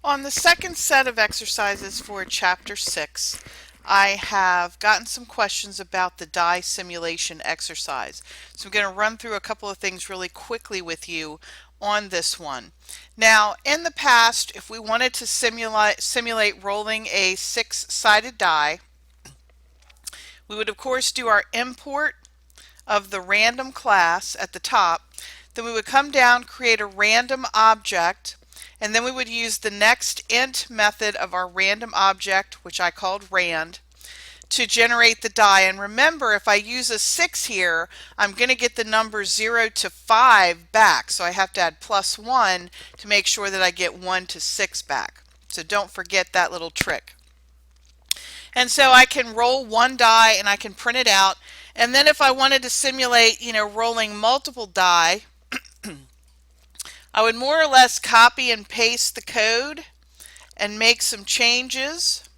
On the second set of exercises for Chapter 6, I have gotten some questions about the die simulation exercise. So I'm going to run through a couple of things really quickly with you on this one. Now, in the past, if we wanted to simulate rolling a six-sided die, we would of course do our import of the random class at the top. Then we would come down, create a random object, and then we would use the next int method of our random object, which I called rand, to generate the die. And remember, if I use a 6 here, I'm going to get the number 0 to 5 back. So I have to add +1 to make sure that I get 1 to 6 back. So don't forget that little trick. And so I can roll one die and I can print it out. And then if I wanted to simulate, rolling multiple die, I would more or less copy and paste the code and make some changes.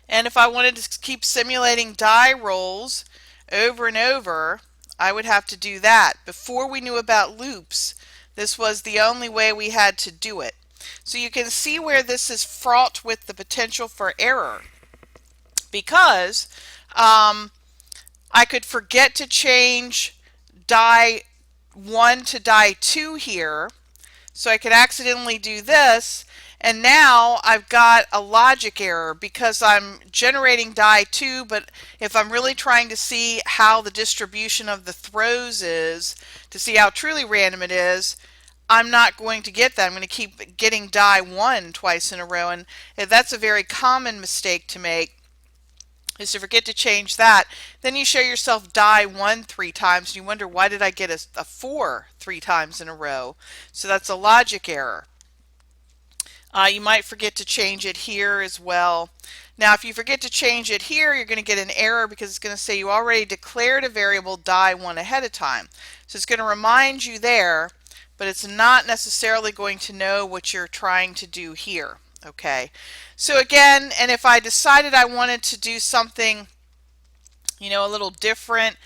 And if I wanted to keep simulating die rolls over and over, I would have to do that. Before we knew about loops, this was the only way we had to do it. So you can see where this is fraught with the potential for error, because I could forget to change die 1 to die 2 here, so I could accidentally do this, and now I've got a logic error because I'm generating die 2, but if I'm really trying to see how the distribution of the throws is, to see how truly random it is, I'm not going to get that. I'm going to keep getting die 1 twice in a row, and that's a very common mistake to make, is to forget to change that. Then you show yourself die 1 3 times and you wonder, why did I get a 4 3 times in a row? So that's a logic error. You might forget to change it here as well. Now if you forget to change it here, you're going to get an error because it's going to say you already declared a variable die 1 ahead of time. So it's going to remind you there, but it's not necessarily going to know what you're trying to do here. Okay, so again, and if I decided I wanted to do something, a little different,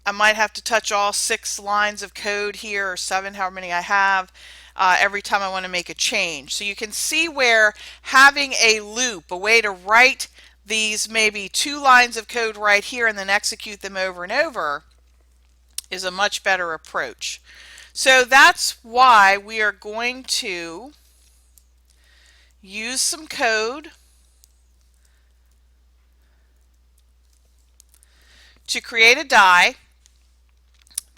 I might have to touch all 6 lines of code here, or 7, however many I have, every time I want to make a change. So you can see where having a loop, a way to write these maybe 2 lines of code right here and then execute them over and over, is a much better approach. So that's why we are going to use some code to create a die.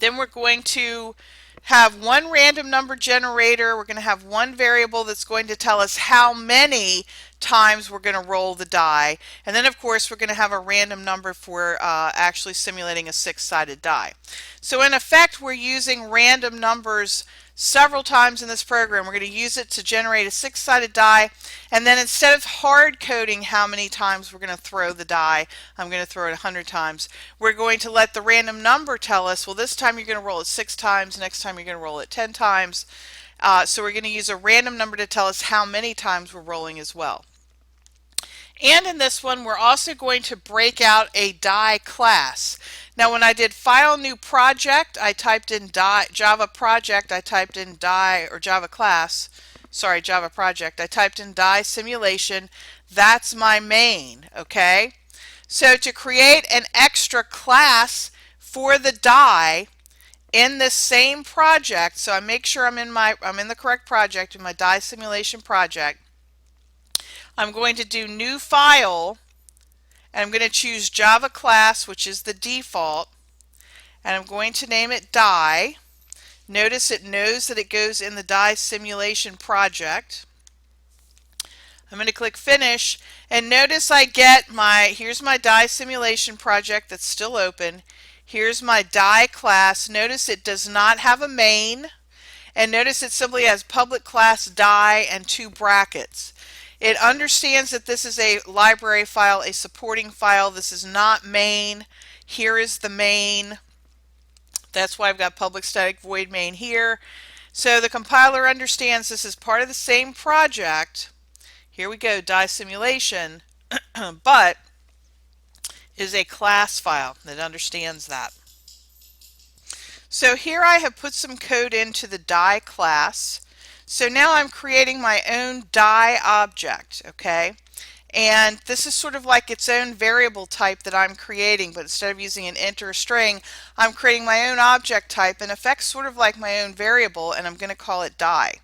Then we're going to have one random number generator. We're going to have one variable that's going to tell us how many times we're going to roll the die. And then of course we're going to have a random number for actually simulating a 6-sided die. So in effect, we're using random numbers several times in this program. We're going to use it to generate a 6-sided die, and then instead of hard coding how many times we're going to throw the die, I'm going to throw it 100 times, we're going to let the random number tell us, well, this time you're going to roll it 6 times, next time you're going to roll it 10 times. So we're going to use a random number to tell us how many times we're rolling as well. And in this one, we're also going to break out a die class. Now when I did file new project, I typed in Java project, I typed in die, or Java class, sorry, Java project, I typed in die simulation. That's my main, okay? So to create an extra class for the die in this same project, so I make sure I'm in the correct project, in my die simulation project, I'm going to do new file, and I'm going to choose Java class, which is the default, and I'm going to name it die. Notice it knows that it goes in the die simulation project. I'm going to click finish, and notice I get here's my die simulation project that's still open. Here's my die class. Notice it does not have a main, and notice it simply has public class die and 2 brackets. It understands that this is a library file, a supporting file. This is not main. Here is the main. That's why I've got public static void main here. So the compiler understands this is part of the same project. Here we go, die simulation, but is a class file that understands that. So here I have put some code into the die class. So now I'm creating my own die object, okay? And this is sort of like its own variable type that I'm creating, but instead of using an int or a string, I'm creating my own object type, in effect sort of like my own variable, and I'm going to call it die.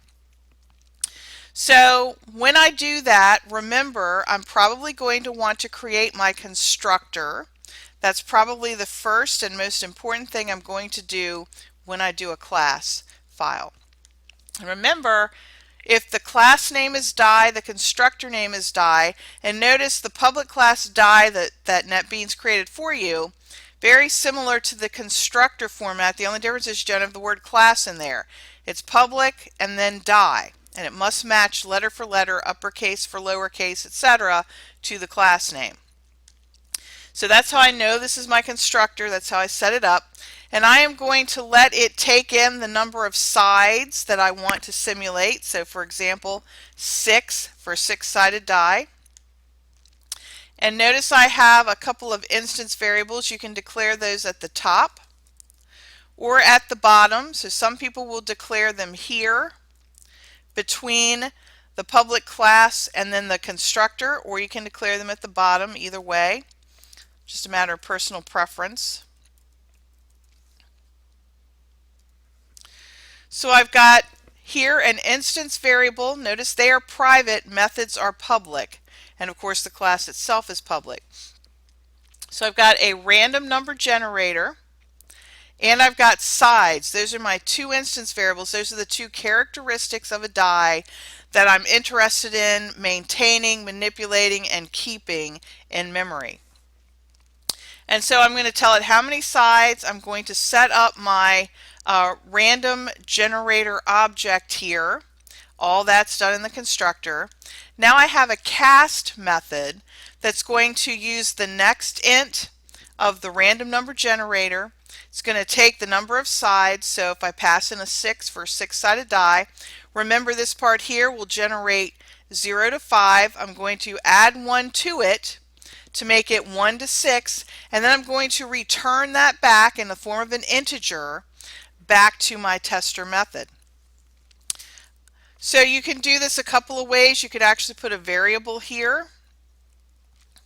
So when I do that, remember, I'm probably going to want to create my constructor. That's probably the first and most important thing I'm going to do when I do a class file. And remember, if the class name is die, the constructor name is die, and notice the public class die that NetBeans created for you, very similar to the constructor format. The only difference is you don't have the word class in there. It's public and then die, and it must match letter for letter, uppercase for lowercase, etc. to the class name. So that's how I know this is my constructor. That's how I set it up. And I am going to let it take in the number of sides that I want to simulate. So for example, 6 for a 6-sided die. And notice I have a couple of instance variables. You can declare those at the top or at the bottom. So some people will declare them here between the public class and then the constructor, or you can declare them at the bottom, either way. Just a matter of personal preference. So I've got here an instance variable. Notice they are private, methods are public, and of course the class itself is public. So I've got a random number generator, and I've got sides. Those are my two instance variables. Those are the two characteristics of a die that I'm interested in maintaining, manipulating, and keeping in memory. And so I'm going to tell it how many sides. I'm going to set up my random generator object here. All that's done in the constructor. Now I have a cast method that's going to use the next int of the random number generator. It's going to take the number of sides. So if I pass in a 6 for a 6-sided die, remember this part here will generate 0 to 5. I'm going to add 1 to it to make it 1 to 6, and then I'm going to return that back in the form of an integer back to my tester method. So you can do this a couple of ways. You could actually put a variable here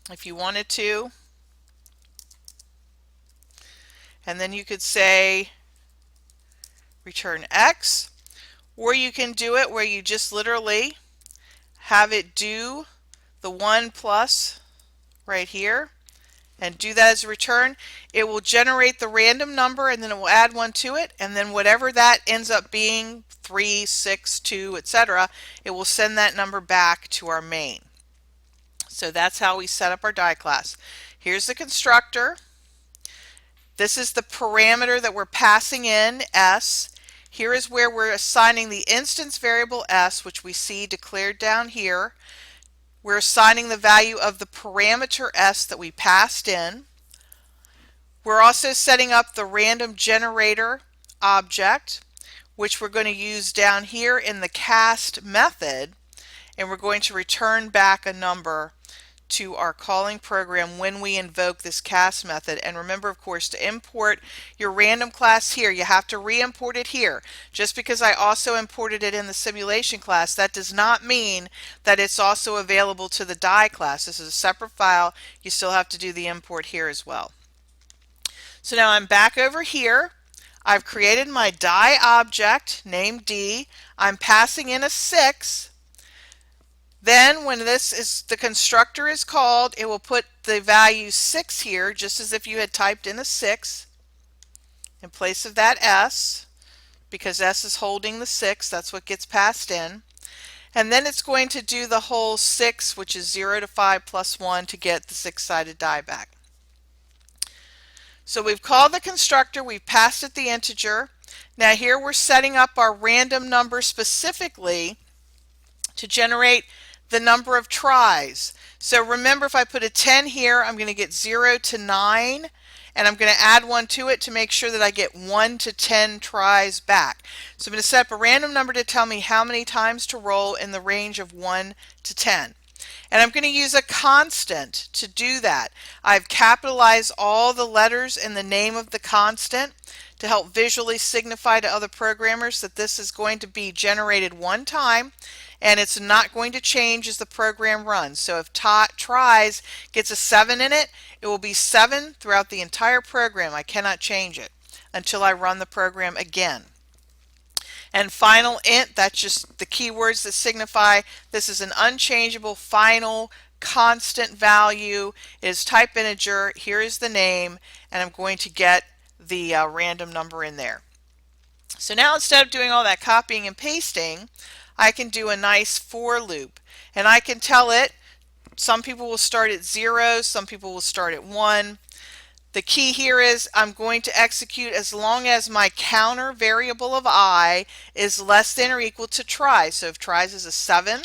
if you wanted to, and then you could say return X, or you can do it where you just literally have it do the 1 plus right here and do that as a return. It will generate the random number and then it will add 1 to it, and then whatever that ends up being, 3, 6, 2, etc., it will send that number back to our main. So that's how we set up our die class. Here's the constructor. This is the parameter that we're passing in, S. Here is where we're assigning the instance variable S, which we see declared down here. We're assigning the value of the parameter S that we passed in. We're also setting up the random generator object, which we're going to use down here in the cast method, and we're going to return back a number to our calling program when we invoke this cast method. And remember, of course, to import your random class here, you have to re-import it here. Just because I also imported it in the simulation class, that does not mean that it's also available to the die class. This is a separate file. You still have to do the import here as well. So now I'm back over here. I've created my die object named D. I'm passing in a 6. Then when the constructor is called, it will put the value 6 here, just as if you had typed in a 6 in place of that S, because S is holding the 6. That's what gets passed in. And then it's going to do the whole 6, which is 0 to 5 plus 1, to get the 6-sided die back. So we've called the constructor, we've passed it the integer. Now here we're setting up our random number specifically to generate the number of tries. So remember, if I put a 10 here, I'm going to get 0 to 9, and I'm going to add 1 to it to make sure that I get 1 to 10 tries back. So I'm going to set up a random number to tell me how many times to roll in the range of 1 to 10. And I'm going to use a constant to do that. I've capitalized all the letters in the name of the constant to help visually signify to other programmers that this is going to be generated one time and it's not going to change as the program runs. So if tries gets a 7 in it, it will be 7 throughout the entire program. I cannot change it until I run the program again. And final int, that's just the keywords that signify this is an unchangeable final constant value. It is type integer. Here is the name, and I'm going to get the random number in there. So now instead of doing all that copying and pasting, I can do a nice for loop, and I can tell it some people will start at 0, some people will start at 1. The key here is I'm going to execute as long as my counter variable of I is less than or equal to try. So if tries is a 7,